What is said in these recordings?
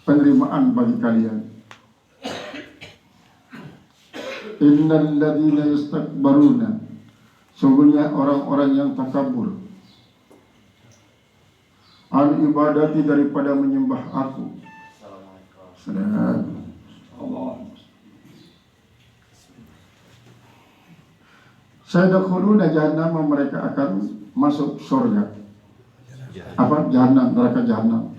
penerimaan bagi kalian. Innal ladzina yastakbaruna, sungguhnya orang-orang yang takabur, an ibadati, daripada menyembah aku. Salam Allah. Sayadkhuluna jahannam, mereka akan masuk surga. Apa? Jahannam, neraka jahannam.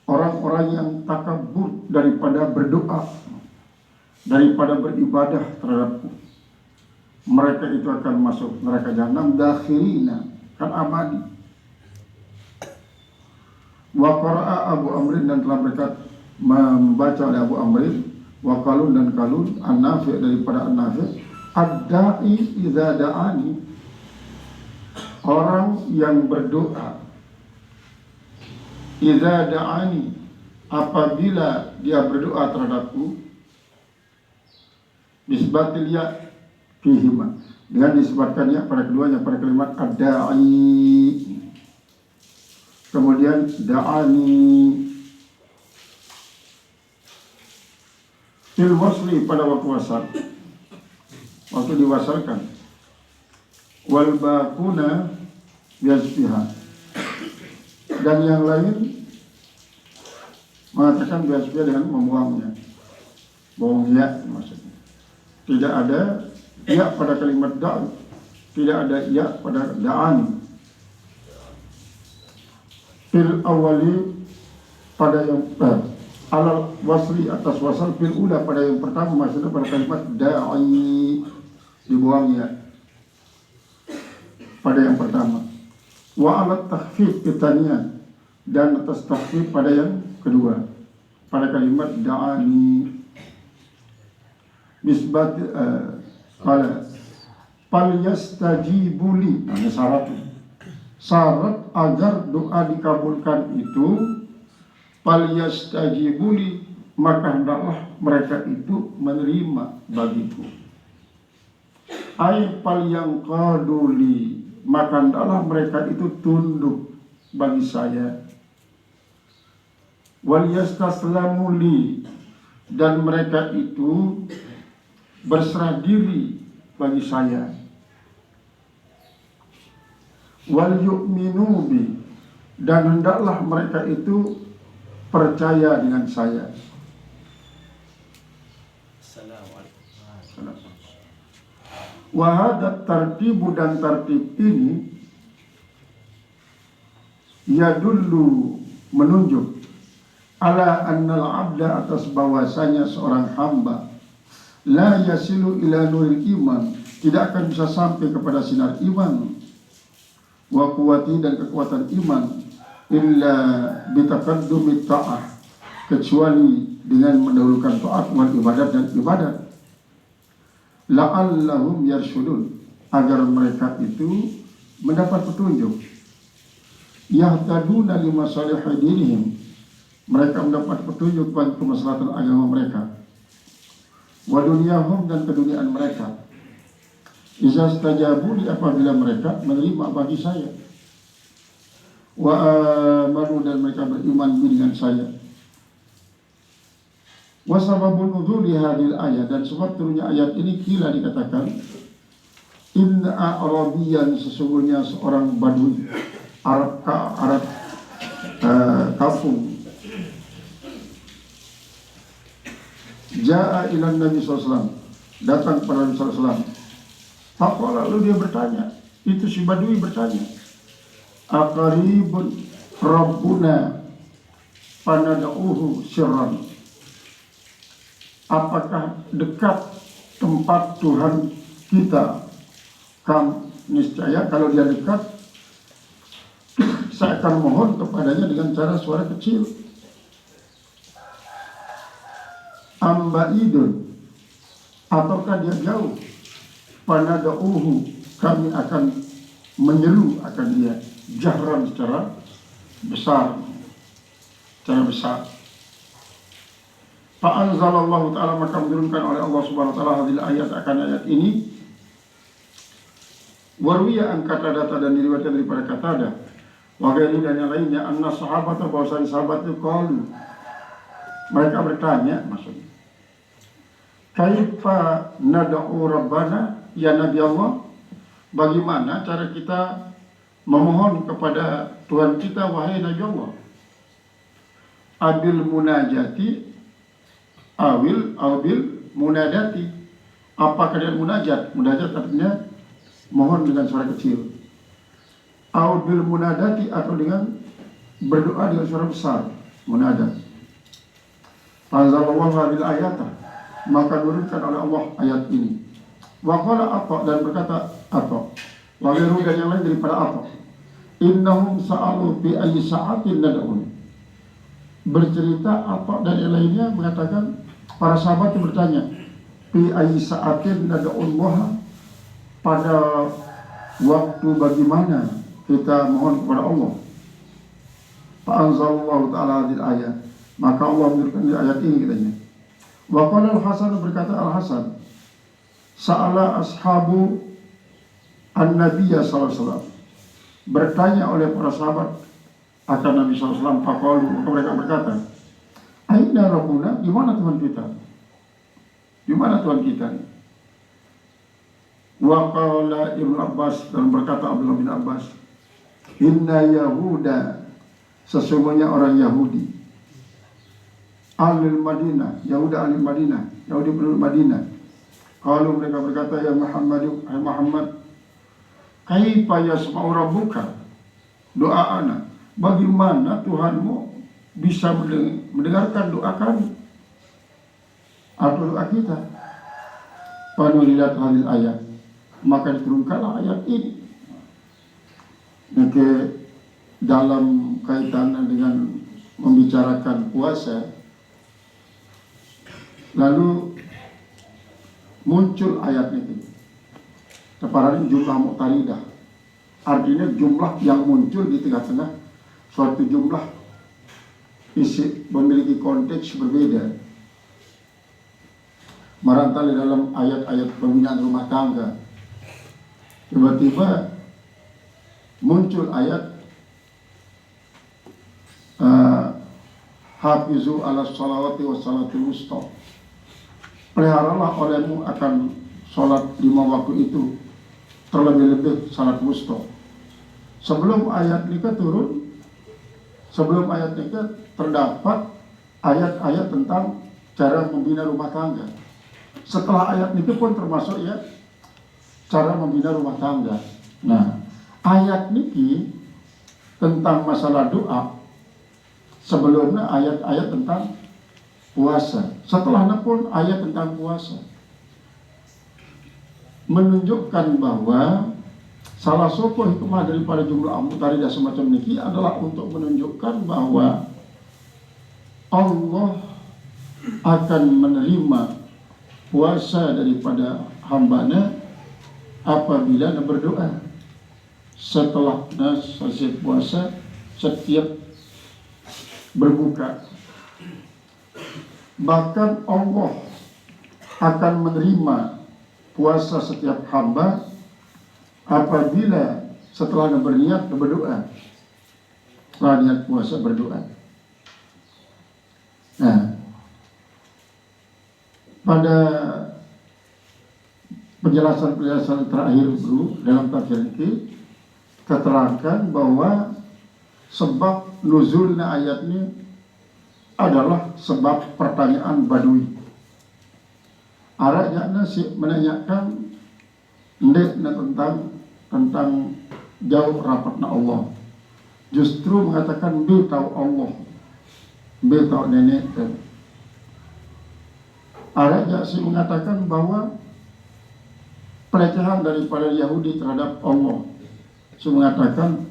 Orang-orang yang takabur daripada berdoa, daripada beribadah terhadapku, mereka itu akan masuk neraka jahannam dakhirina, kan abadi. Wa qara'a Abu Amrin, dan telah berkat membaca oleh Abu Amrin, wa qalun, dan qalun, an-Nafi' daripada an-Nafi', ad-da'i idza da'ani, orang yang berdoa, idza da'ani, apabila dia berdoa terhadapku, nisbatil ya fihima, dengan disebutkan ya pada keduanya, pada kalimat ad-da'i, kemudian da'ani. Fil wasli, pada waktu wasal, waktu diwasalkan. Wal baquna biasfiha, dan yang lain mengatakan biasfiha dengan membuangnya, bohong ya maksudnya. Tidak ada ya pada kalimat da'i, tidak ada ya pada da'ani. Fil awali, pada yang alal wasli, atas wasal, fil ula, pada yang pertama, maksudnya pada kalimat da'i, dibuang ya pada yang pertama. Wa alat takhfif pitaniya, dan atas takhfif pada yang kedua, pada kalimat da'ani. Nisbat pada fal yastajibuli, ini syarat agar doa dikabulkan itu, fal yastajibuli, maka hendaklah mereka itu menerima bagiku. Ai fal yang qaduli, maka hendaklah mereka itu tunduk bagi saya. Wal yastaslamuli, dan mereka itu berserah diri bagi saya. Wal yu'minu bi, dan hendaklah mereka itu percaya dengan saya. Assalamualaikum. Wa hadat tartibu, dan tartib ini yadullu, menunjuk, ala annal abda, atas bahwasanya seorang hamba, la yasilu ila nuril iman, tidak akan bisa sampai kepada sinar iman, wa quwwati, dan kekuatan iman, illa bitaqaddumi ta'ah, kecuali dengan mendahulukan taat, wal ibadat, dan ibadat. La'allahum yarsyudun, agar mereka itu mendapat petunjuk. Yahtaduna li masalihi dinihim, mereka mendapat petunjuk bagi kemaslahatan agama mereka. Wa dunyahum, dan keduniaan mereka. Iza stajabu, apabila mereka menerima bagi saya. Wa amanu, dan mereka beriman dengan saya. Wa sababun nuzuli hadhil ayat, dan sebab turunnya ayat ini kila dikatakan, inna arabiyan, sesungguhnya seorang badui Arab kampung, ja'a ila Nabi SAW, datang kepada Nabi SAW. Faqala, lalu dia bertanya, itu si badui bertanya, aqaribun rabbuna fanad'uhu sirran, apakah dekat tempat Tuhan kita? Niscaya kalau dia dekat, saya akan mohon kepadanya dengan cara suara kecil. Ambaidun, ataukah dia jauh? Panada'uhu, kami akan menyeru akan dia jahran, secara besar, Fa'anzalallahu ta'ala, maka menurunkan oleh Allah subhanahu wa ta'ala hadil ayat, akan ayat ini. Warwiya an Qatadah, dan diriwayatkan daripada Qatadah, wa ghairi, dan yang lainnya, anna sahabat, bahwasanya sahabat itu qalu, Mereka bertanya, maksudnya, kaifa nad'u rabbana, ya Nabi Allah, bagaimana cara kita memohon kepada Tuhan kita, wahai Nabi Allah? Abil munajati awil munadati. Apakah dengan munajat? Munajat artinya mohon dengan suara kecil. Awil munadati, atau dengan berdoa dengan suara besar, munadat. Anzalallahu hadhil ayata, maka turunkan oleh Allah ayat ini. Wa qala Atha, dan berkata Atha, wa ghairu, dan yang lain daripada Atha, innahum sa'alu bi ayyi sa'atin nad'un. Bercerita Atha dan yang lainnya mengatakan, para sahabat yang bertanya, bi ayyi sa'atin nad'un Allah, pada waktu bagaimana kita mohon kepada Allah. Fa anzalallahu ta'ala hadhil ayat, maka Allah menurunkan di ayat ini katanya. Wa qala Al-Hasan, berkata Al-Hasan, sa'ala ashabu an-nabiyya sallallahu alaihi wasallam, bertanya oleh para sahabat akan Nabi sallallahu alaihi wasallam. Faqalu, maka mereka berkata, aina rabbuna, di mana Tuhan kita? Di mana Tuhan kita? Wa qala Ibnu Abbas, dan berkata Abdullah bin Abbas, inna yahuda, sesungguhnya orang Yahudi, alil Madinah, Yahuda alil Madinah, Yahudi penduduk Madinah. Kalau mereka berkata, ya Muhammad, hai Muhammad, kaifa yasma'u rabbuka doa'ana, bagaimana Tuhanmu bisa mendengarkan doa kami atau doa kita? Panulilat hadil ayat, maka diturunkanlah ayat ini. Oke, dalam kaitannya dengan membicarakan puasa, lalu muncul ayat ini. Tepatnya jumlah muqtaridah, artinya jumlah yang muncul di tengah-tengah suatu jumlah isi memiliki konteks berbeda. Barangkali dalam ayat-ayat pembinaan rumah tangga, tiba-tiba muncul ayat hafizu ala salawati wa salatul wusta, peliharalah olehmu akan sholat 5 waktu itu, terlebih-lebih salat wusta. Sebelum ayat nikah turun, sebelum ayat nikah terdapat ayat-ayat tentang cara membina rumah tangga. Setelah ayat nikah pun termasuk ya cara membina rumah tangga. Nah, ayat niki tentang masalah doa, sebelumnya ayat-ayat tentang puasa, setelahnya pun ayat tentang puasa, menunjukkan bahwa salah satu hikmah daripada jumlah muqtaridah semacam niki adalah untuk menunjukkan bahwa Allah akan menerima puasa daripada hambanya apabila berdoa setelah selesai puasa, setiap berbuka. Bahkan Allah akan menerima puasa setiap hamba apabila setelah berniat berdoa, setelah niat puasa berdoa. Nah, pada penjelasan terakhir dulu dalam tafsir ini keterangkan bahwa sebab nuzulnya ayat ini adalah sebab pertanyaan Badui. Arahnya si menanyakan tentang jauh rapatna Allah. Justru mengatakan bi tahu Allah, bi tahu nenek. Arahnya si mengatakan bahwa pelecehan daripada Yahudi terhadap Allah. Si mengatakan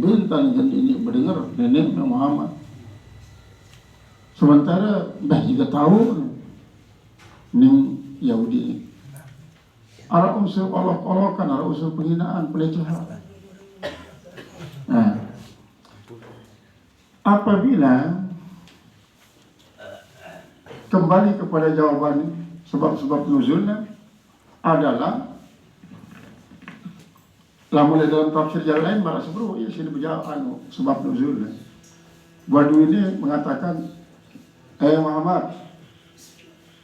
bintang ini mendengar nenek Muhammad. Sementara dah juga tahu ning Yahudi ada unsur olok-olokan, ada unsur penghinaan, pelecehan. Nah, apabila kembali kepada jawaban sebab-sebab nuzulnya adalah lamun dalam tafsir yang lain malah sebelum sini berjawab sebab nuzulnya. Badui ini mengatakan Muhammad,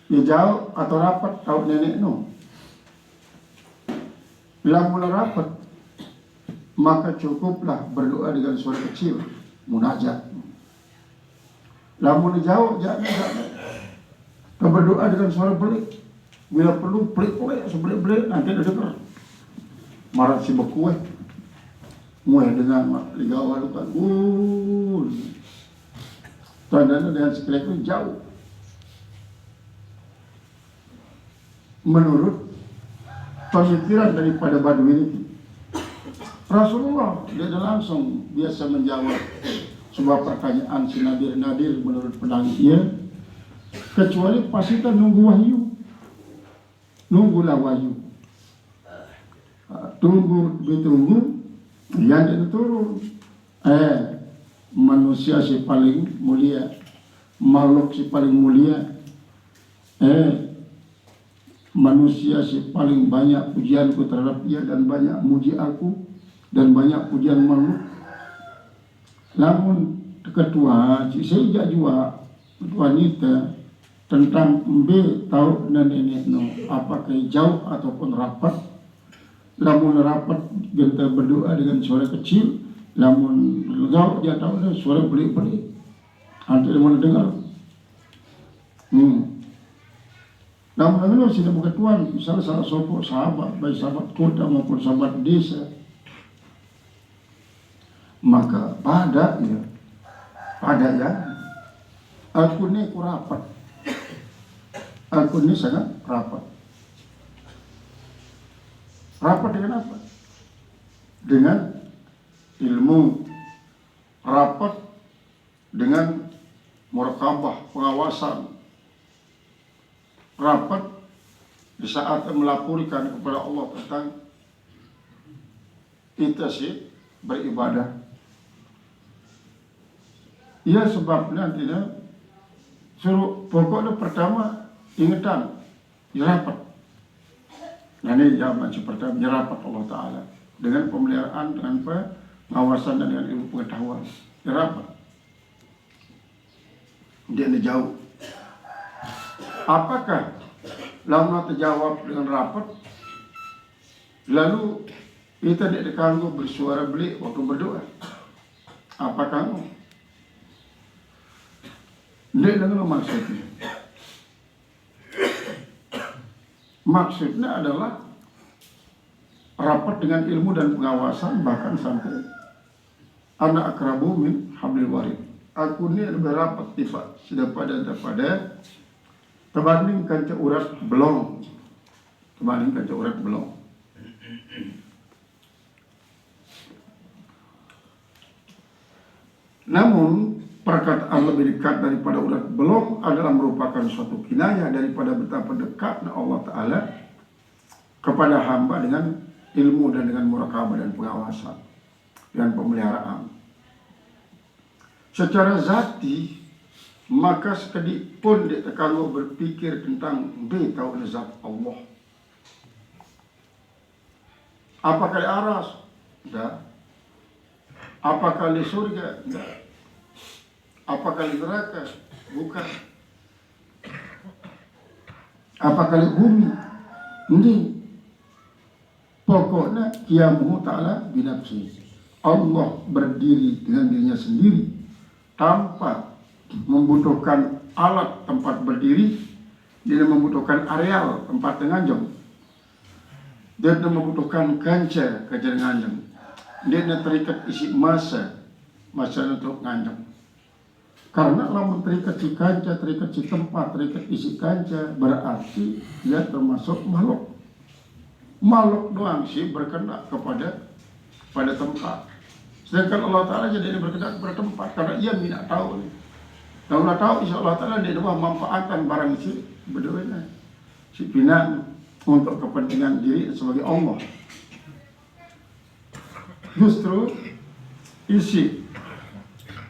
ya jauh atau rapat tahu nenek no. Bila mula rapat, maka cukuplah berdoa dengan suara kecil, munajat. Lamun jauh, jangan. Kita berdoa dengan suara pelik. Bila perlu pelik-pelik, sebelik-belik, nanti ada dengar. Marah si bekue. Mueh dengan ligawa luka. Tandanya dengan sekelek itu jauh. Menurut pemikiran daripada Badui ini, Rasulullah dia langsung biasa menjawab sebuah pertanyaan si Nadir menurut pedang ia, kecuali pas kita nunggu wahyu. Nunggulah wahyu. Ditunggu, yang itu turun. Manusia si paling mulia, makhluk si paling mulia, manusia si paling banyak pujianku terhadap ia dan banyak muji aku dan banyak pujian makhluk. Namun ketua sejak juga wanita tentang tahu nenek no apakah jauh ataupun rapat. Lamun rapat kita berdoa dengan suara kecil, lamun jauh dia tahu suara belik-belik. Nanti dia mau dengar. Namun kalau sudah bukan Tuhan, misalnya salah satu sahabat, baik sahabat kota maupun sahabat desa, maka pada ya, aku ini rapat, aku ini sangat rapat. Rapat dengan apa? Dengan ilmu, rapat dengan murakabah, pengawasan, rapat di saat melaporkan kepada Allah tentang kita sih beribadah. Ya sebab nantinya suruh pokoknya pertama ingatan rapat. Nah ini jawaban pertama rapat Allah Ta'ala dengan pemeliharaan, dengan pengawasan dan dengan ilmu pengetahuan. Rapat. Dia jauh. Apakah lama terjawab dengan rapat, lalu kita tidak diganggu bersuara belik waktu berdoa? Apakah kamu? Tidak dengan maksudnya. Maksudnya adalah rapat dengan ilmu dan pengawasan, bahkan sampai anak akrabu min hablil warid. Aku ini lebih rapat tiba daripada terbanding kanca urat belong. Namun perkataan lebih dekat daripada urat belong adalah merupakan suatu kinayah daripada betapa dekatnya Allah Ta'ala kepada hamba dengan ilmu dan dengan murakabah dan pengawasan dan pemeliharaan. Secara zati, maka sekedik pun dia terkanggu berpikir tentang tahu zat Allah. Apakah di aras? Tidak. Apakah di surga? Tidak. Apakah di neraka? Bukan. Apakah di bumi? Ini. Pokoknya qiyamuhu ta'ala binafsi. Allah berdiri dengan dirinya sendiri tanpa membutuhkan alat tempat berdiri. Dia membutuhkan areal tempat nganjong. Dia membutuhkan kanca nganjong. Dia terikat isi masa untuk nganjong. Karena lamun terikat si kanca, terikat si tempat, terikat isi kanca, berarti dia termasuk makhluk. Makhluk doang sih berkendak pada tempat. Sedangkan Allah Ta'ala jadi berkendak kepada tempat, karena ia tidak tahu. Kalau Allah tahu, insya Allah Ta'ala dia dapat memanfaatkan barang si berdua si pinang untuk kepentingan diri sebagai Allah. Justru isi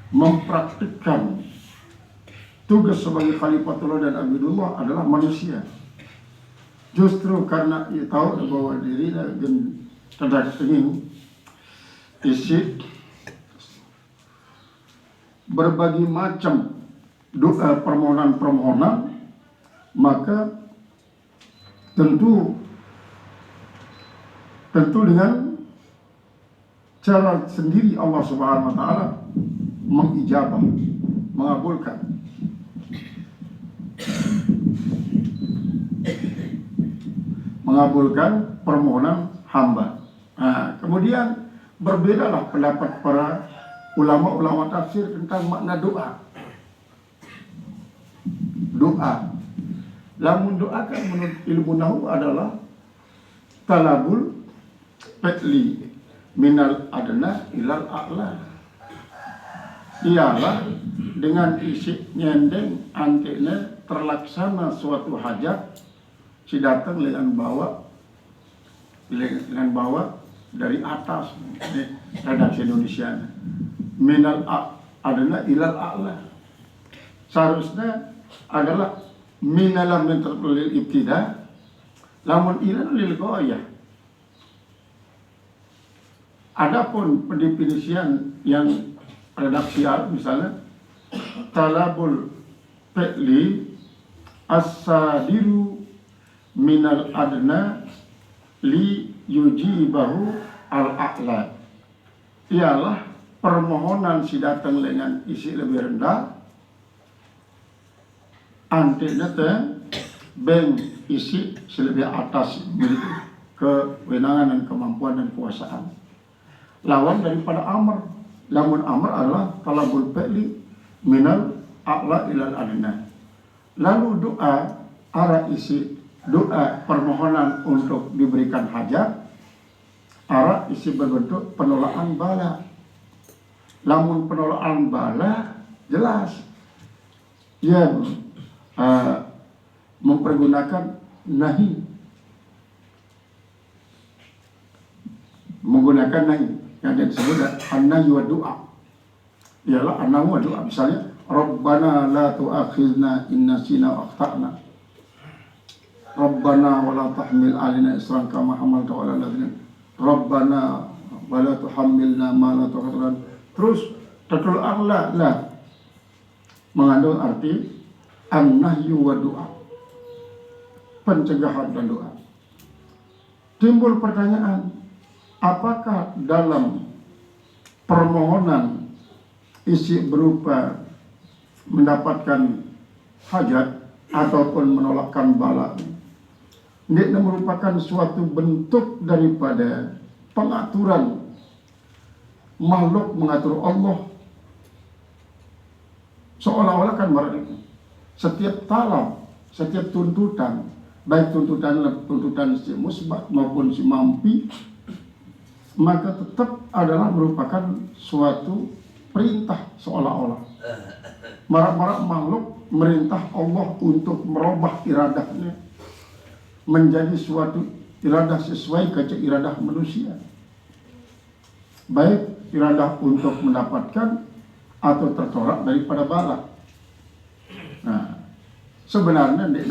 mempraktikkan tugas sebagai Khalifatullah dan Abdullah adalah manusia. Justru karena ia tahu bahwa diri dan terdapat ingin isi berbagai macam doa permohonan-permohonan, maka tentu dengan cara sendiri Allah Subhanahu wa taala mengijabah, mengabulkan permohonan hamba. Nah, kemudian berbedalah pendapat para ulama-ulama tafsir tentang makna doa. Lamun doa kan menurut ilmu nahu adalah talabul petli minal adna ilal a'la. Ialah dengan isi nyendeng antene terlaksana suatu hajat si datang dengan bawa dari atas, redaksi Indonesia minal adna ilal a'la. Seharusnya adalah minalam yang terpelil ibtida, lamun ilal lil ghayah. Adapun pendefinisian yang redaksial misalnya talabul fi'li as-sadiru minal adna li yujibahu al-a'la, ialah permohonan si datang dengan isi lebih rendah antiknya beng isi selebih atas milik kewenangan dan kemampuan dan kekuasaan. Lawan daripada amr. Lamun amr adalah talabul fi'li minal a'la ilal adna. Lalu doa arah isi doa permohonan untuk diberikan hajat, arah isi berbentuk penolakan bala. Lamun penolakan bala jelas yang mempergunakan nahi, yang disebut an-nahyu wa du'a, ialah an-nahyu wa du'a. Misalnya Rabbana la tu'akhizna in nasina wa akhtana, Rabbana wa la tahmil alina isran kama hamalta ala ladzina, Rabbana wa la tuhammilna ma la taqdir lana. Terus tatul a'la la mengandung arti an-nahyu wa du'a, pencegahan dan doa. Timbul pertanyaan, apakah dalam permohonan isi berupa mendapatkan hajat ataupun menolakkan bala ini merupakan suatu bentuk daripada pengaturan makhluk mengatur Allah, seolah-olah kan berarti setiap talab, setiap tuntutan, baik tuntutan si musbat maupun si mampi, maka tetap adalah merupakan suatu perintah, seolah-olah marak-marak makhluk merintah Allah untuk merubah iradahnya menjadi suatu iradah sesuai kaca iradah manusia, baik iradah untuk mendapatkan atau tertolak daripada bala. Nah, sebenarnya ini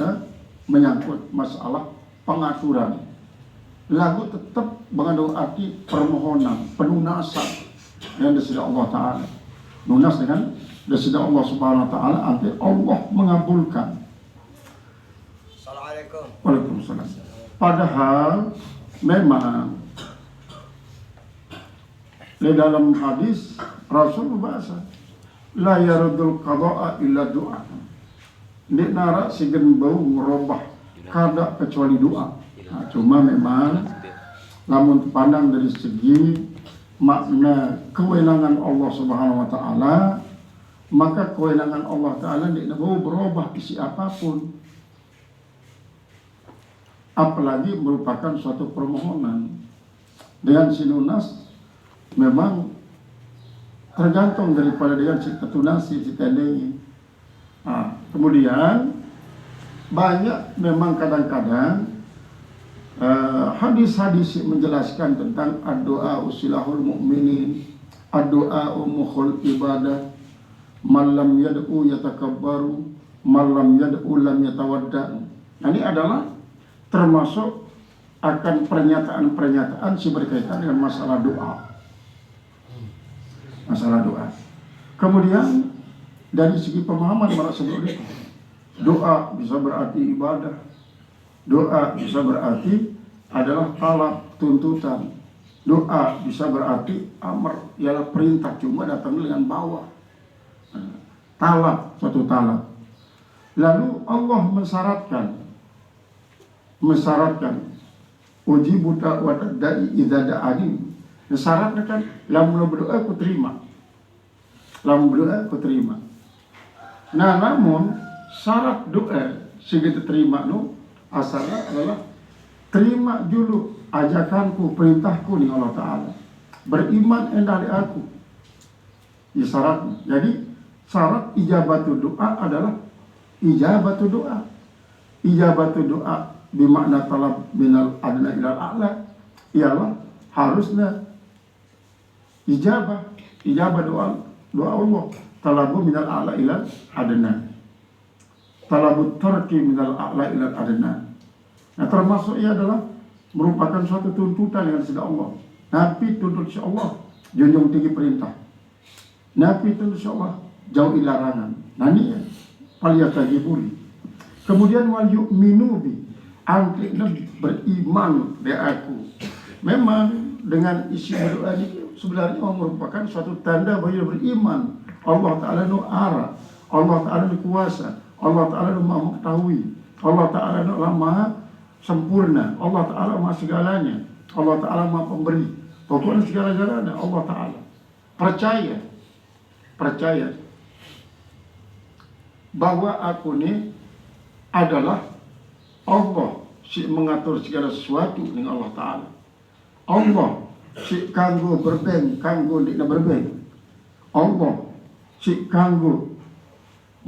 menyangkut masalah pengaturan. Lagu tetap mengandung arti permohonan, penunasan yang disediakan Allah Ta'ala. Lunas dengan disediakan Allah Subhanahu Wa Ta'ala, arti Allah mengabulkan. Assalamualaikum. Waalaikumsalam. Padahal memang di dalam hadis Rasul bahasa la yaradul qada'a illa du'a. Nek nara sigen bau merubah kada kecuali doa. Nah, cuma memang namun pandang dari segi makna kewenangan Allah Subhanahu wa taala, maka kewenangan Allah taala nek bau berubah isi apapun, apalagi merupakan suatu permohonan dengan sinunas, memang tergantung daripada dengan si ketunasi si tendengi. Nah, kemudian banyak memang kadang-kadang hadis-hadis menjelaskan tentang ad-doa usilahul mu'minin, ad-doa mukhul ibadah, man lam yad'u yatakabbaru, man lam yad'u lam yatawadda. Nah, ini adalah termasuk akan pernyataan-pernyataan si berkaitan dengan masalah doa. Kemudian dari segi pemahaman para sebelum itu. Doa bisa berarti ibadah. Doa bisa berarti adalah talab, tuntutan. Doa bisa berarti amar, ialah perintah, cuma datang dengan bawah. Talab, suatu talab. Lalu Allah mensyaratkan ujibu da'watad da'i idza da'ani. Syaratnya kan lamun berdoa aku terima. Lamun berdoa aku terima. Nah, namun syarat doa segitu terima asalnya adalah terima dulu ajakanku, perintahku nih Allah Ta'ala. Beriman endah di aku. Ini syaratnya. Jadi syarat ijabatu doa adalah ijabatu doa. Ijabatu doa bermakna talab minal adna ilal a'la, ialah harusnya ijabah doa Allah. Talabu minal a'la ilal adna, talabu tarki minal a'la ilal adna. Nah, termasuk ia adalah merupakan suatu tuntutan yang sudah Allah. Nabi tuntut insya Allah junjung tinggi perintah. Nabi tuntut insya Allah jauhi larangan. Nah, ini ya falyatajibuli. Kemudian wal yu'minu bi, angkitlah beriman di aku. Memang dengan isi berdoa ini sebenarnya merupakan suatu tanda bahwa dia beriman. Allah Ta'ala ara, Allah Ta'ala kuasa, Allah Ta'ala maha mengetahui, Allah Ta'ala maha sempurna, Allah Ta'ala maha segalanya, Allah Ta'ala maha pemberi. Pokoknya segala-galanya Allah Ta'ala. Percaya bahwa aku ini adalah Allah si mengatur segala sesuatu dengan Allah Ta'ala. Allah si kanggo berbeng, kanggo dikna berbeng. Allah si kanggo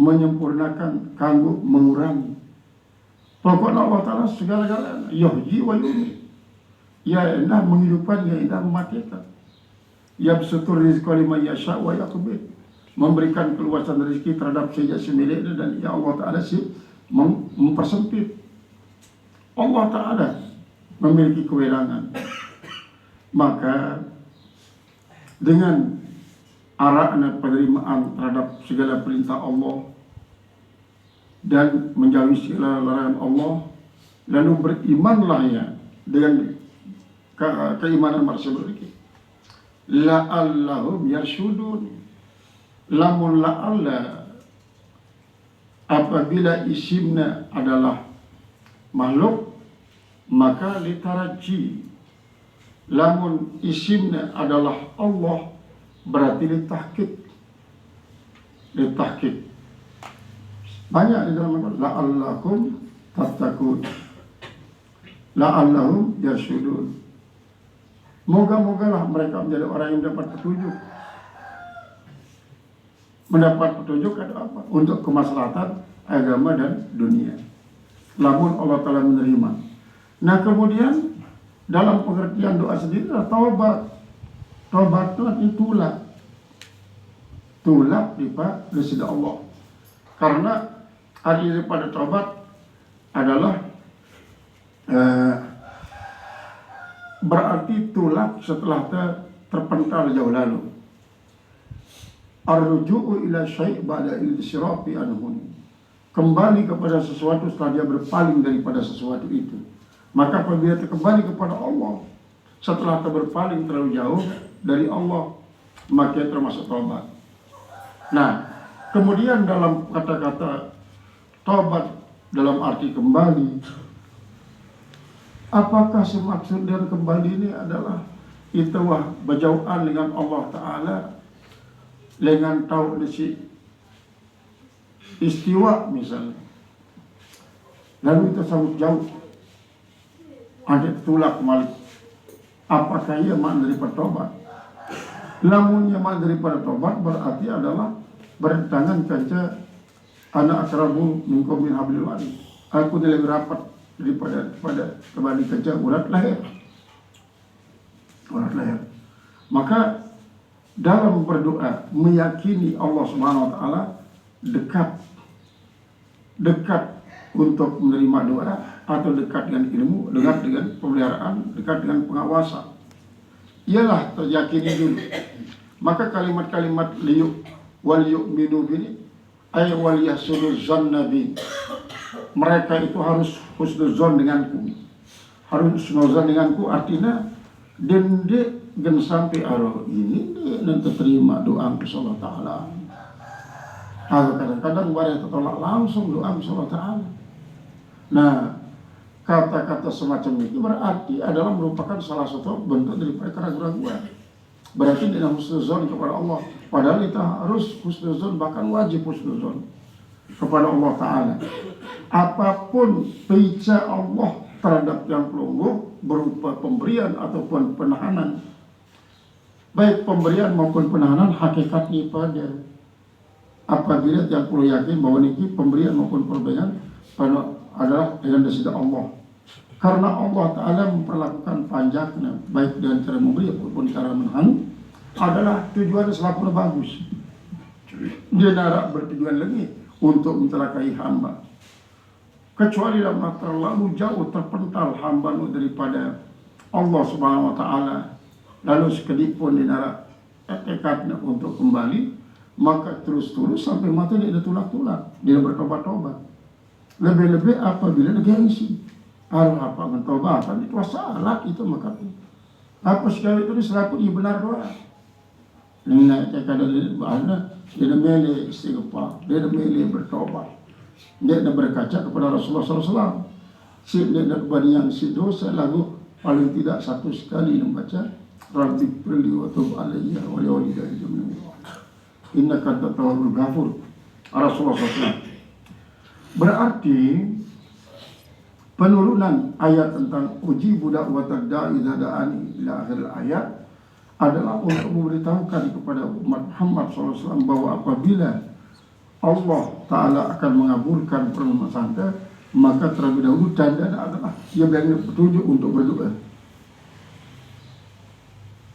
menyempurnakan, kanggo mengurangi. Pokoknya Allah Ta'ala segala-galanya. Yuhyi wa yumiit. Ya endah menghidupkan, ya endah mematikan. Ya besutur rizqa liman yasha' wa yaqdir. Memberikan keluasan rezeki terhadap sejak semiliknya, dan ya Allah Ta'ala si mempersempit. Allah Ta'ala memiliki kewenangan. Maka dengan arahnya penerimaan terhadap segala perintah Allah dan menjauhi segala larangan Allah, lalu berimanlah ya dengan keimanan marsubur ini. La'allahum yarsyudun. Lamun la'alla, apabila isimnya adalah makhluk, maka litaraji. Lamun isimnya adalah Allah, berarti litahqiq. Banyak di dalam Al-Quran. La'allakum tattaqun, la'allahum yarsyudun. Moga-mogalah mereka menjadi orang yang mendapat petunjuk. Mendapat petunjuk ada apa? Untuk kemaslahatan agama dan dunia. Lamun Allah Ta'ala menerima. Nah, kemudian dalam pengertian doa sendiri adalah taubat. Taubat itu tulak di sisi Allah. Karena arti daripada taubat adalah berarti tulak setelah terpental jauh lalu. Ar-ruju'u ila syai' ba'da al-insirafi anhu. Kembali kepada sesuatu setelah dia berpaling daripada sesuatu itu. Maka apabila kita kembali kepada Allah setelah kita berpaling terlalu jauh dari Allah, maka termasuk taubat. Nah, kemudian dalam kata-kata taubat dalam arti kembali, apakah semaksud dan kembali ini adalah itawah berjauhan dengan Allah Ta'ala, dengan tahu si istiwa misalnya, lalu itu sangat jauh, ada tulak malik. Apakah ia makna daripada tobat? Lamun ia makna daripada tobat berarti adalah bertangan kaca anak akrabu minkum min hablil warid. Aku lebih rapat daripada kembali kaca urat leher. Maka dalam berdoa meyakini Allah Subhanahu wa Ta'ala dekat untuk menerima doa, atau dekat dengan ilmu, dekat dengan pemeliharaan, dekat dengan pengawasan. Ialah terjakini dulu. Maka kalimat-kalimat wal yu'minu ini ay wal yahsunuzan nabi, mereka itu harus husnuzon denganku, harus husnuzon denganku, artinya dende gen sampai aro ini nanti terima doa Allah Ta'ala. Kadang-kadang barang tertolak langsung doa Allah Ta'ala. Nah, kata-kata semacam ini berarti adalah merupakan salah satu bentuk daripada keraguan. Berarti tidak husnuzon kepada Allah. Padahal kita harus husnuzon, bahkan wajib husnuzon kepada Allah Ta'ala. Apapun pica Allah terhadap yang pelunggu berupa pemberian ataupun penahanan, baik pemberian maupun penahanan, hakikatnya pada apabila yang perlu yakin bahwa ini pemberian maupun perbaikan adalah dengan dasar Allah. Karena Allah Ta'ala memperlakukan panjaknya baik dengan cara memberi maupun cara menahan adalah tujuan selalu bagus. Dia narak bertujuan lagi untuk mencelakai hamba, kecuali dalam terlalu jauh terpental hamba daripada Allah Subhanahu Wa Ta'ala, lalu sekedip pun dia narak tekadnya untuk kembali, maka terus-terus sampai mati dia tulak-tulak, dia bertobat-tobat. Lebih-lebih apabila dia gengsi, apa mentobatan itu salah itu, maka apa sekali itu selaku ia benar doa. Nina tekad dia bahana, dia mele istighfar, dia mele bertobat, dia berkaca kepada Rasulullah SAW. Dia kepada yang si dosa, lalu paling tidak satu sekali membaca Rabbi firli wa tub alayya wa li walidayya innaka antat tawwabul ghafur, Rasulullah SAW. Berarti penurunan ayat tentang uji budak watad da'i da'ani ila akhir ayat adalah untuk memberitahukan kepada umat Muhammad SAW bahwa apabila Allah Ta'ala akan mengabulkan permohonan kita, maka terlebih dahulu tanda adalah dia berikan petunjuk untuk berdoa.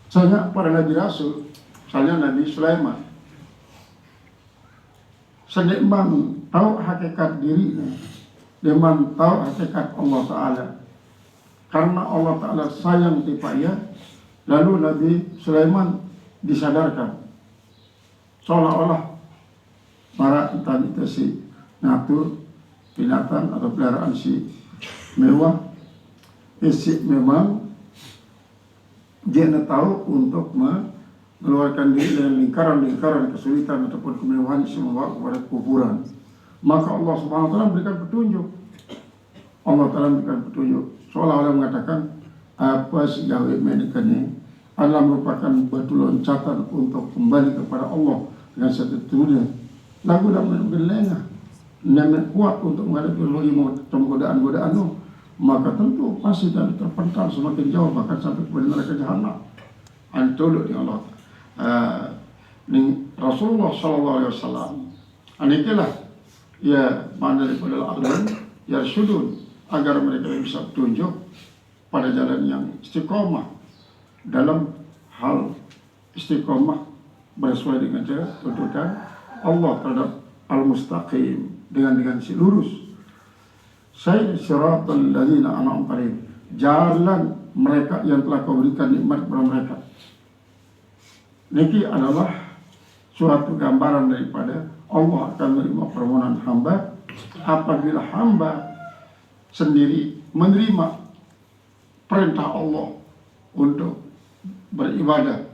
Saya para Nabi Rasul, misalnya Nabi Sulaiman, sedemang tahu hakikat dirinya, demang tahu hakikat Allah Ta'ala. Karena Allah Ta'ala sayang tipaya, lalu Nabi Sulaiman disadarkan seolah-olah para entah itu si ngatur binatang atau peliharaan si mewah, isi memang dia tahu untuk mengeluarkan diri dari lingkaran-lingkaran kesulitan ataupun kemewahan yang membawa kepada kuburan. Maka Allah Subhanahu Wa Ta'ala memberikan petunjuk. Allah Ta'ala memberikan petunjuk, seolah-olah mengatakan apa sejauh ini adalah merupakan batu loncatan untuk kembali kepada Allah dengan satu-satunya. Lagu dalam berlengah, nenek kuat untuk menghadapi godaan-godaan itu, maka tentu pasti dan terpental semakin jauh, bahkan sampai kepada neraka jahanam. Antuluk di Allah. Rasulullah SAW, anikilah ya mana daripada al-alim ya sudun, agar mereka bisa tunjuk pada jalan yang istiqomah, dalam hal istiqomah bersesuai dengan tuntutan Allah terhadap al-mustaqim, dengan si lurus. Sayyid siratal ladzina an'amta alaihim, jalan mereka yang telah kau berikan nikmat kepada mereka. Niki adalah suatu gambaran daripada Allah akan menerima permohonan hamba apabila hamba sendiri menerima perintah Allah untuk beribadah,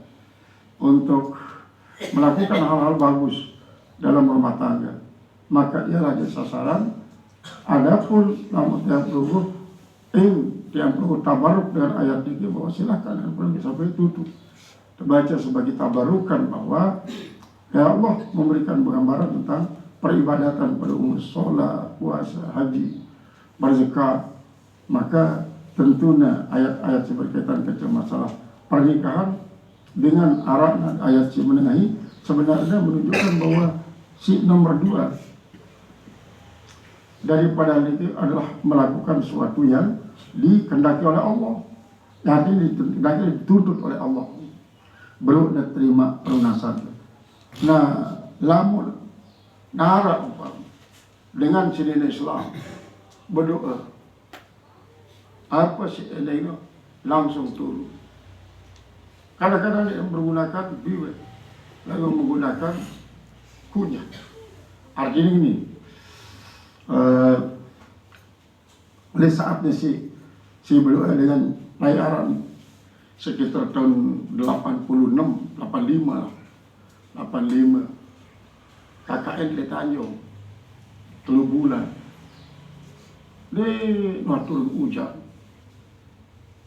untuk melakukan hal-hal bagus dalam rumah tangga, maka ialah jadi sasaran. Adapun namun yang perlu tabaruk dengan ayat ini, bahwa silakan yang perlu sampai tutup terbaca sebagai tabarukan bahwa ya Allah memberikan gambaran tentang peribadatan pada umur sholat, puasa, haji, berzakat. Maka tentunya ayat-ayat berkaitan dengan masalah pernikahan dengan arah ayat si menengahi sebenarnya menunjukkan bahwa si nomor 2 daripada itu adalah melakukan sesuatu yang dikehendaki oleh Allah, yang dituntut oleh Allah, baru terima pelunasan. Nah, lamun nara dengan sini Islam berdoa, apa sih ini langsung turun. Kadang-kadang dia menggunakan biwet, lalu menggunakan kunyah. Artinya ini, oleh saatnya si berdoa dengan layaran sekitar tahun 86, 85 lah. 85 KKN di Tanjung 3 bulan dia turun hujan.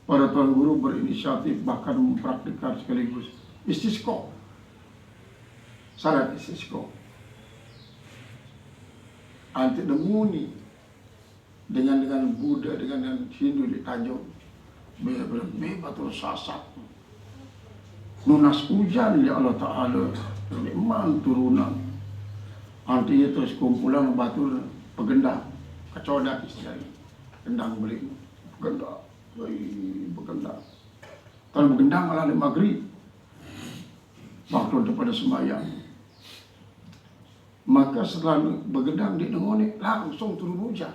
Para tuan guru berinisiatif bahkan mempraktikkan sekaligus istisqa, salat istisqa anti demuni dengan Buddha dengan Hindu di Tanjung betul sasat nunas hujan ya Allah Ta'ala nikmat turunan anti terus kumpulan batu pegendang kecodak istilahnya gendang beli pegendang begendang kalau begendang ala di maghrib waktu daripada sembahyang, maka setelah begendang di dengone langsung turun hujan.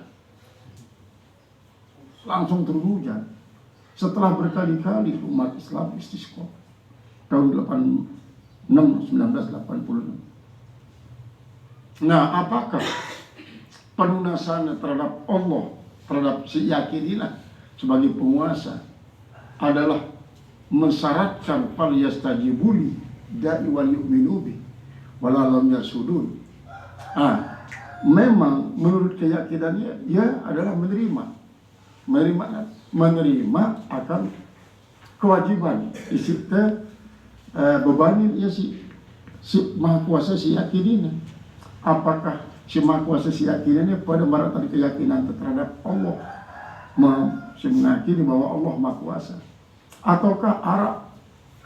Setelah berkali-kali umat Islam istisqa tahun 1986. Nah, apakah pelunasan terhadap Allah, terhadap si yakinilah sebagai penguasa adalah mensyaratkan fal yastajibuli da'i wal yu'minu bi wala lam yasudun. Memang menurut keyakinannya dia adalah menerima akan kewajiban disipta bebanin ya si maha kuasa si yakinina. Apakah si maha kuasa si yakinannya pada maratan keyakinan terhadap Allah, meyakini bahwa Allah maha kuasa, ataukah arah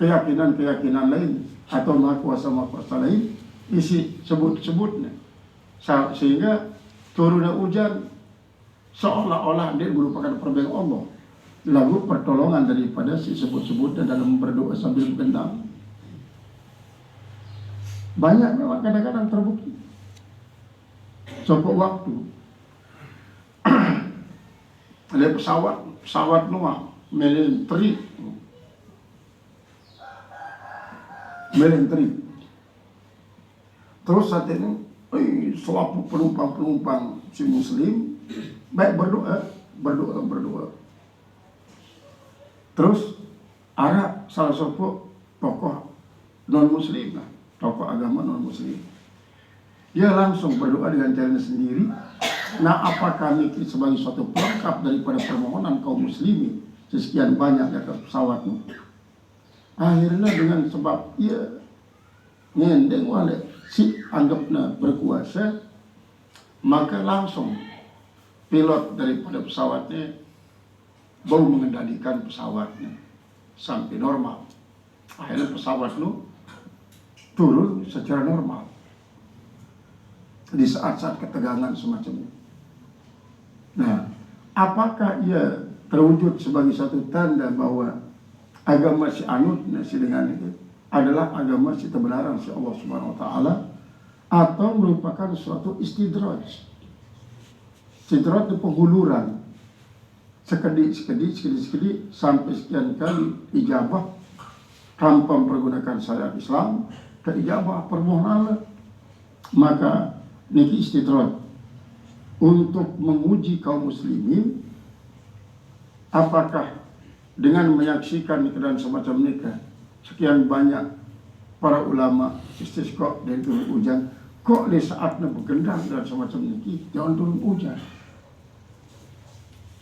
keyakinan lain atau maha kuasa lain isi sebut-sebutnya sehingga turunnya hujan seolah-olah dia merupakan perbuatan Allah, lalu pertolongan daripada si sebut-sebutnya dalam berdoa sambil begendang. Banyak memang kadang-kadang terbukti. Cukup waktu ada pesawat Noah melinteri terus saat ini selaku penumpang si muslim baik berdoa terus ada salah satu tokoh non muslim, tokoh agama non muslim, dia langsung berdoa dengan caranya sendiri. Nah, apakah ini sebagai suatu pelengkap daripada permohonan kaum muslimin sekian banyak ya ke pesawatnya? Akhirnya dengan sebab ia ngendeng oleh si anggapnya berkuasa, maka langsung pilot daripada pesawatnya baru mengendalikan pesawatnya sampai normal. Akhirnya pesawat lu turun secara normal di saat-saat ketegangan semacam ini. Nah, apakah ia terwujud sebagai satu tanda bahwa agama si anut si dengan itu adalah agama si kebenaran si Allah Subhanahu wa taala, atau merupakan suatu istidraj? Istidraj itu penghuluran sekedik sampai sekian kali ijabah tanpa mempergunakan syariat Islam ke ijabah permohonan, maka niki istidraj untuk menguji kaum muslimin apakah dengan menyaksikan keadaan semacam nikah sekian banyak para ulama istisqa dan turun hujan, kok di saatnya bergendang dan semacam niki jangan turun hujan.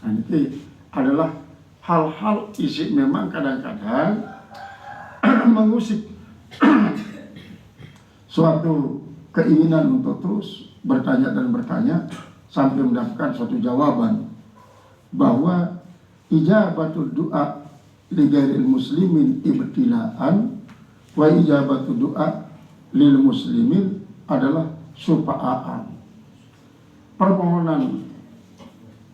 Nah, ini adalah hal-hal isi memang kadang-kadang mengusik suatu keinginan untuk terus bertanya sampai mendapatkan suatu jawaban bahwa ijabatul doa li ghairil muslimin ibtilaan wa ijabatul doa lil muslimin adalah syufa'aan. Permohonan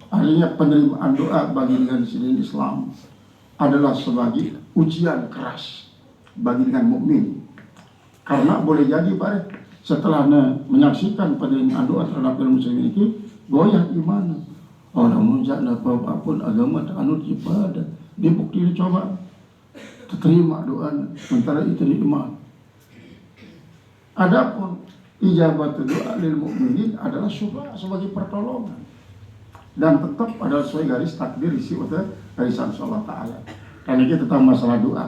artinya penerimaan doa bagi dengan sini Islam adalah sebagai ujian keras bagi dengan mukmin, karena boleh jadi pada setelah menyaksikan penerimaan doa terhadap muslim ini goyah iman orang menunjukkan apapun agama tak anut ibadah dia bukti dicoba terima doa sementara itu nikmat. Adapun ijabatu doa lil mukminin adalah syufa sebagai pertolongan dan tetap adalah sesuai garis takdir isi atau garisan Allah Ta'ala. Dan ini tentang masalah doa.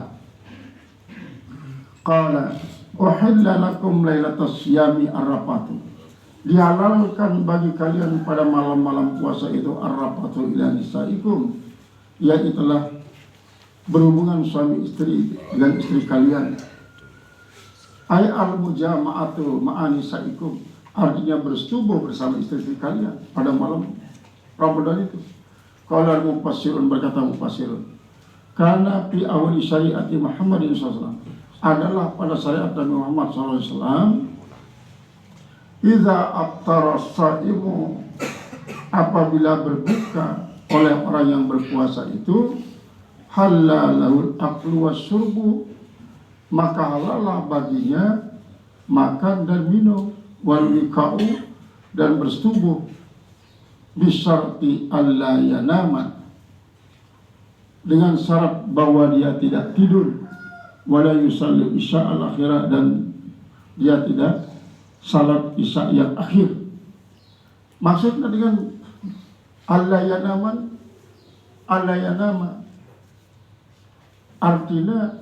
Qala uhilla lakum lailatas syiyami arrafatu, dihalalkan bagi kalian pada malam-malam puasa itu arrafatu ila nisaikum, yaitulah berhubungan suami istri dengan istri kalian. Ay al-mujama'atu ma'anisaikum, artinya bersetubuh bersama istri kalian pada malam Ramadan itu. Qala al-mufassirun, berkata mufassirun, karena fi awali syariati Muhammadin SAW, adalah pada syariat Nabi Muhammad SAW, idza aftara as-saimu, apabila berbuka oleh orang yang berpuasa itu, halalul aklu wasyurbu, maka halallah baginya makan dan minum, wal wika'u, dan bersetubuh, bisyarti alla yanama, dengan syarat bahwa dia tidak tidur, wala yusalli isya al-akhirah, dan dia tidak salat isya yang akhir. Maksudnya dengan alla yanama, artinya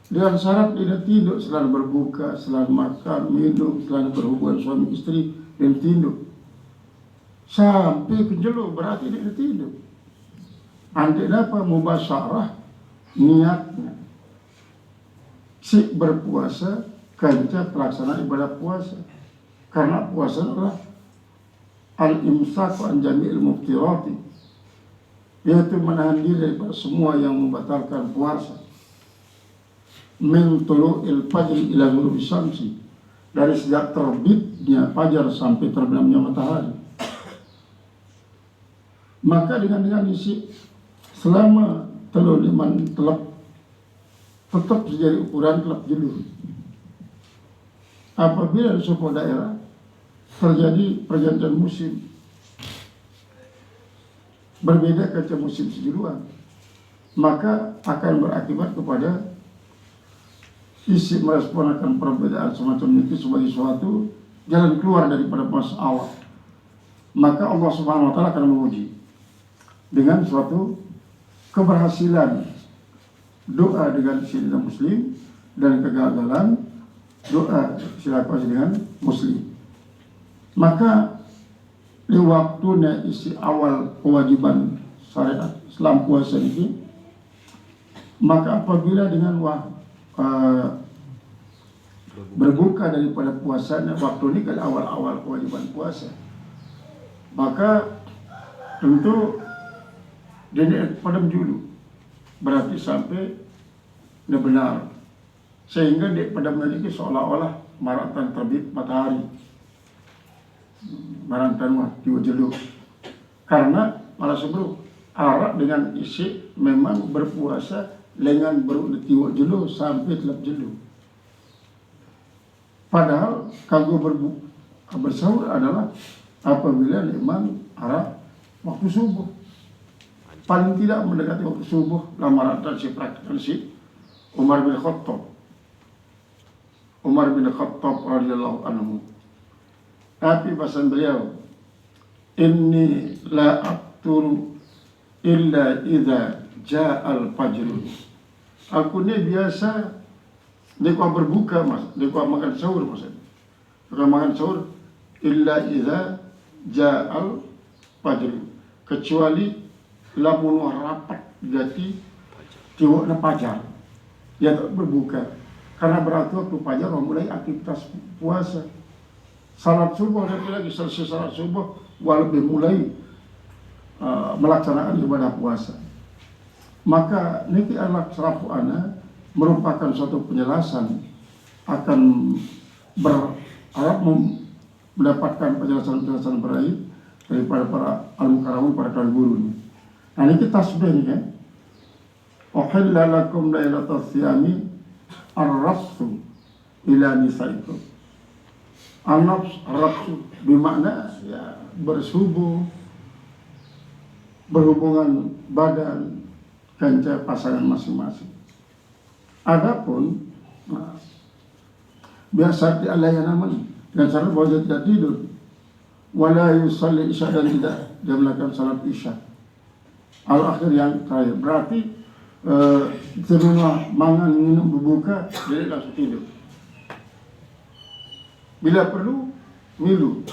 dengan syarat tidak tidur selain berbuka, selain makan, minum, selain berhubungan suami istri, dan tidur sampai penjelu, berarti tidak tidur. Andai apa mubasyarah niatnya si berpuasa kanca pelaksanaan ibadah puasa, karena puasa adalah al-imsaku an jami'il muftirati, yaitu menahan diri dari semua yang membatalkan puasa. Min tulu'il fajri ila ghurubi syamsi, dari sejak terbitnya fajar sampai terbenamnya matahari. Maka dengan isi selama telur liman telap tetap menjadi ukuran telap jelur. Apabila di suatu daerah terjadi pergantian musim, berbeda kaca musim sejuruan, maka akan berakibat kepada isi merespon akan perbedaan semacam itu sebagai suatu jalan keluar daripada masalah. Maka Allah Subhanahu wa Ta'ala akan menguji dengan suatu keberhasilan doa dengan sidina muslim dan kegagalan doa silaturahmi dengan muslim. Maka di waktunya isi awal kewajiban syariat Islam puasa ini, maka apabila dengan berbuka daripada puasanya, waktu ini kali awal-awal kewajiban puasa, maka tentu dia pada menjulu, berarti sampai dia benar, sehingga dia pada memiliki seolah-olah maratan terbit matahari, maratan tiwa-jelu, karena malah sebelum Arab dengan isi memang berpuasa dengan berutiwa jelu sampai telap jelu. Padahal kalau bersahur adalah apabila memang Arab waktu subuh, paling tidak mendekati waktu subuh. Lamaran si praktikal si Umar bin Khattab radhiyallahu anhu. Tapi pesan beliau, inni la akturu illa idza ja'al fajr. Aku ni biasa dekwa berbuka mas, dekwa makan sahur mas. Dekwa makan sahur illa idza ja'al fajr, kecuali lamun rapat gati tiwakna fajar. Ya tak berbuka, karena berarti waktu fajar mulai aktivitas puasa. Salat subuh lagi selesai salat subuh, walaupun mulai melaksanakan ibadah puasa. Maka niki anak serafu ana merupakan suatu penjelasan akan berharap mendapatkan penjelasan-penjelasan baik daripada para al-mukarramun, para tuan guru. Nah ini tasbih ini kan, uhilla lakum lailatas syiyami ar-rafsu ila nisaikum. An-nafs ar-rafsu bermakna ya bersubuh, berhubungan badan kanca pasangan masing-masing. Adapun biasa di Allah yang aman dengan syarat bahwa dia tidak tidur. Wala yusalli isya, dan tidak dia melakukan salat isya. Al-akhir yang terakhir berarti semua mangan minum berbuka dia langsung tidur. Bila perlu milu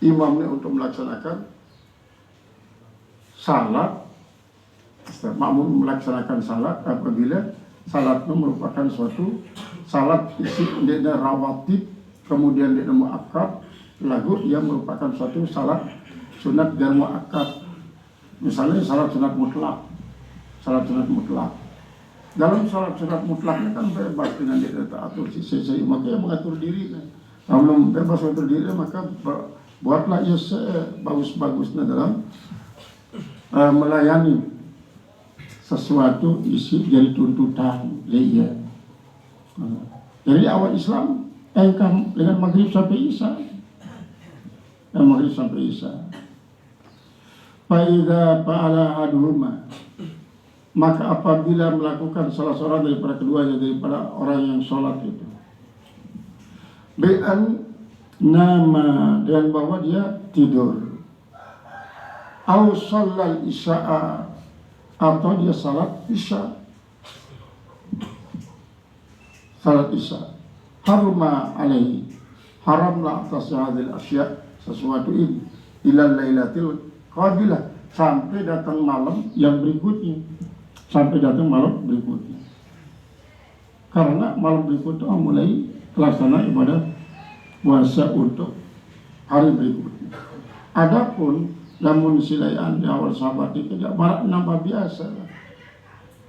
imamnya untuk melaksanakan salat, makmum melaksanakan salat apabila salat itu merupakan suatu salat isi dia rawatib, kemudian dia muakkad, lagu yang merupakan suatu salat sunat dan muakkad. Misalnya salat sunat mutlak, salat sunat mutlak. Dalam salat sunat mutlaknya kan bebas dengan dia atur sisi maka yang mengatur diri. Kalau belum bebas mengatur diri maka buatlah ia bagus-bagusnya dalam melayani sesuatu isi jadi tuntutan dia. Jadi awal Islam engkang dengan maghrib sampai isya, dan maghrib sampai isya. Faida fa'ala ahaduhuma, maka apabila melakukan salah seorang daripada keduanya, daripada orang yang sholat itu, bi'an nama, dan bahwa dia tidur, au shallal isya'a, atau dia salat isya, salat isya, haruma alaihi, haramlah atas hadil asya, sesuatu ini, ilal lailatil qabilah, sampai datang malam yang berikutnya, sampai datang malam berikutnya. Karena malam berikutnya mulai pelaksanaan ibadah puasa untuk hari berikutnya. Adapun namun silayan di awal sahabat itu tidak malah nambah biasa,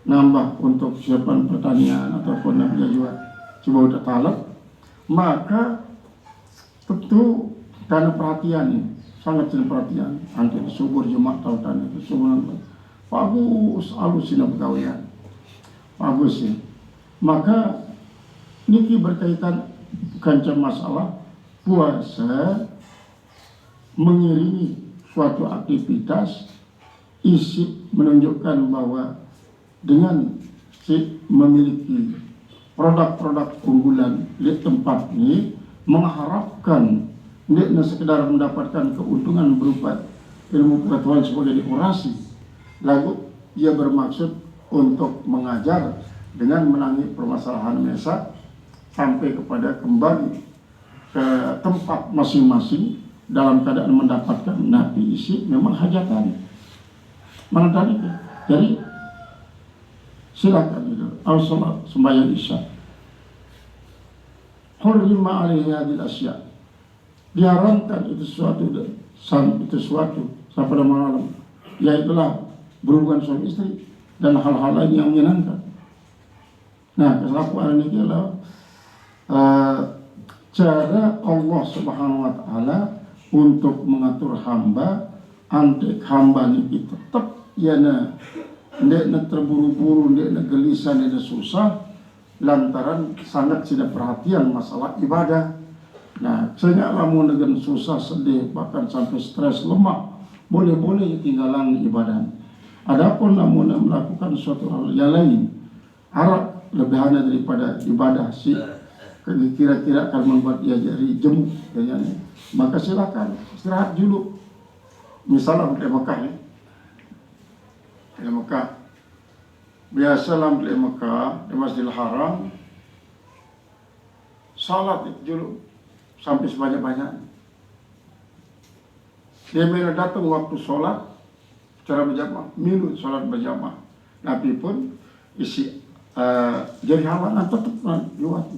nambah untuk siapan pertanian ataupun nambah jual coba udah talak, maka tentu karena perhatian ini sangat perhatian anti subur Jumat tautan itu subur bagus alusina pegawaian bagus ya. Maka niki berkaitan kancam masalah puasa mengiringi suatu aktivitas isi menunjukkan bahwa dengan si memiliki produk-produk unggulan di tempat ini mengharapkan tidak sekedar mendapatkan keuntungan berupa ilmu pengetahuan sebagai diorasi, lalu ia bermaksud untuk mengajar dengan menangani permasalahan mesa sampai kepada kembali ke tempat masing-masing dalam keadaan mendapatkan nabi isi memang hajatan. Mana tadi? Jadi silakan itu al-salat sembahyang isya. Hurrima alaihi hadil asya, diharamkan itu suatu sampai pada malam, yaitulah berhubungan suami istri dan hal-hal lain yang menyenangkan. Nah, kesalahan ini adalah cara Allah Subhanahu wa taala untuk mengatur hamba, antek hamba ini tetap yana ndek terburu-buru, ndek gelisah, ndek susah lantaran sangat tidak perhatian masalah ibadah. Nah, sehingga lamun dengan susah, sedih, bahkan sampai stres, lemah, boleh-boleh tinggalan ibadah. Adapun namun melakukan suatu hal yang lain, harap lebihannya daripada ibadah si kira-kira akan membuat ia jadi jemu, maka silakan istirahat dulu. Misalnya di Mekah ya, di Mekah biasalah di Mekah di Masjidil Haram salat itu dulu sampai sebanyak-banyak. Dia bila datang waktu sholat secara berjamaah, milu sholat berjamaah, Nabi pun isi jadi halangan tetap lewat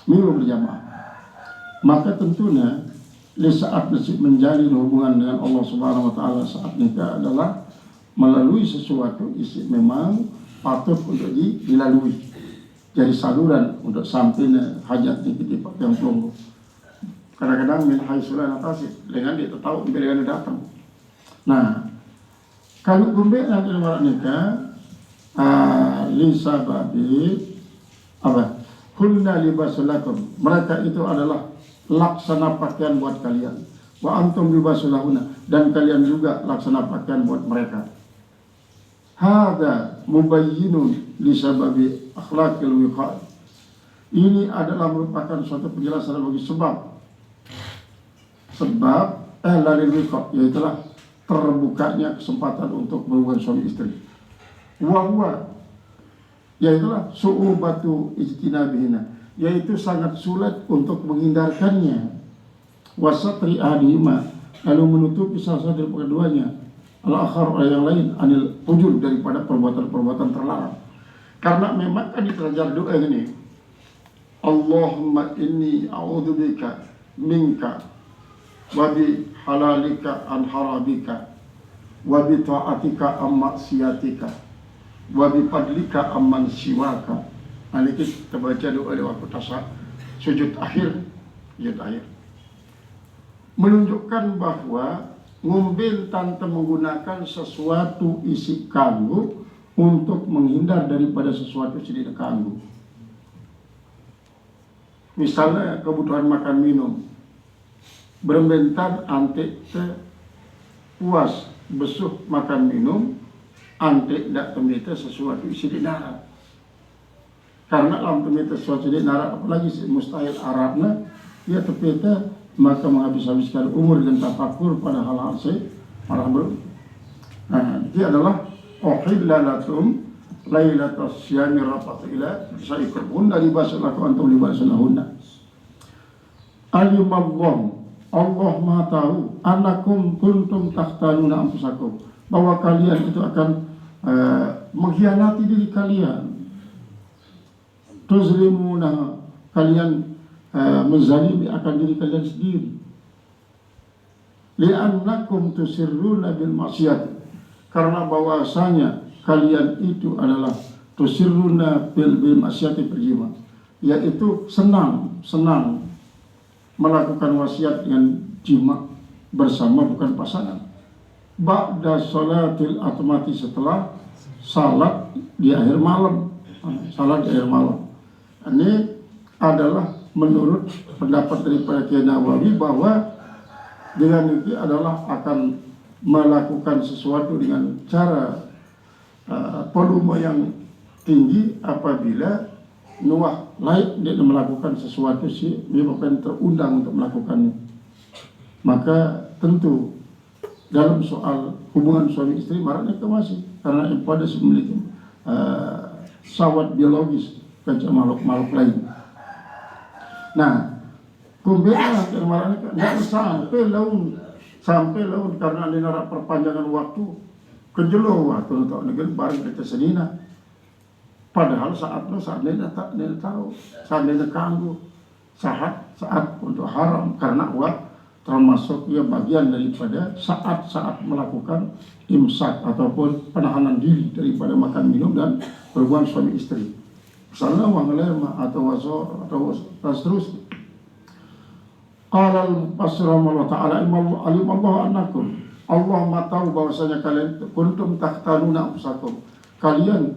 milu berjamaah. Maka tentunya di saat menjalin hubungan dengan Allah Subhanahu wa taala saat nikah adalah melalui sesuatu isi memang patut untuk dilalui. Jadi saluran untuk sampainya hajat di tempat yang pelongo. Kadang-kadang min haisulan atasi dengan dia tahu bila dia datang. Nah, kalau kumbena di luar nikah lisa babi apa? Kunna libasulakum. Mereka itu adalah laksana pakaian buat kalian. Wa antum libasulahuna, dan kalian juga laksana pakaian buat mereka. Hada mubayyinun li sababi akhlaqil wiqar. Ini adalah merupakan suatu penjelasan bagi sebab lalil wiqah, yaitulah terbukanya kesempatan untuk berhubungan suami istri. Wahwa, yaitulah su'ubatu ijtinabihina, yaitu sangat sulit untuk menghindarkannya. Wasatri ahadihima, lalu menutupi salah satu dari keduanya, al-akhar yang lain, anil ujur, daripada perbuatan-perbuatan terlarang. Karena memang kan diterjemah doa ini, Allahumma inni a'udzubika minka wa bi halalika an harabika wa bi ta'atika am maksiatika wa bi fadlika amman siwaka. Ini kita baca doa di waktu sujud akhir. Menunjukkan bahwa ngumbin tanpa menggunakan sesuatu isi kanggu untuk menghindar daripada sesuatu isi kanggu. Misalnya kebutuhan makan minum, berbentan ante puas besuh makan minum, ante tidak temita sesuatu isi di darat. Karena dalam temita sesuatu di darat, apalagi mustahil Arabnya, dia temita maka menghabis-habiskan umur dan tafakur pada hal-hal para belum. Nah, ini adalah uhilla lakum lailatas syami rafat ila nisaikum hunna libasun lakum antum libasun lahunna. Alimallahu, Allah Maha tahu, annakum kuntum takhtanuna anfusakum, bahwa kalian itu akan mengkhianati diri kalian. Tuzlimuna, kalian menzalimi akan diri kalian sendiri. Li'annakum tusirruna bil maksiat, karena bahwasanya kalian itu adalah tusirruna bil maksiati perjima, yaitu senang melakukan wasiat dengan jima bersama bukan pasangan. Ba'da sholatil atmati, setelah salat di akhir malam. Ini adalah menurut pendapat daripada Kiai Nawawi bahwa dengan itu adalah akan melakukan sesuatu dengan cara volume yang tinggi apabila Nuh laik dia melakukan sesuatu sih menyebabkan terundang untuk melakukannya. Maka tentu dalam soal hubungan suami istri maraknya masih, karena pada memiliki sawat biologis kecuali makhluk lain. Nah, kumbena maraknya nggak sampai laun karena ada narak perpanjangan waktu kejeluh waktu untuk negeri barang kita senina. Padahal saat dia tahu, saat dia kanggu, saat untuk haram, karena termasuk ya bagian daripada saat imsak ataupun penahanan diri daripada makan minum dan berhubungan suami istri. Misalnya wanglema atau wasor atau seterusnya. Qala al-Mufassir rahimahullah ta'ala alimallahu annakum, Allah tahu bahwasanya kalian kuntum takhtanuna anfusakum, kalian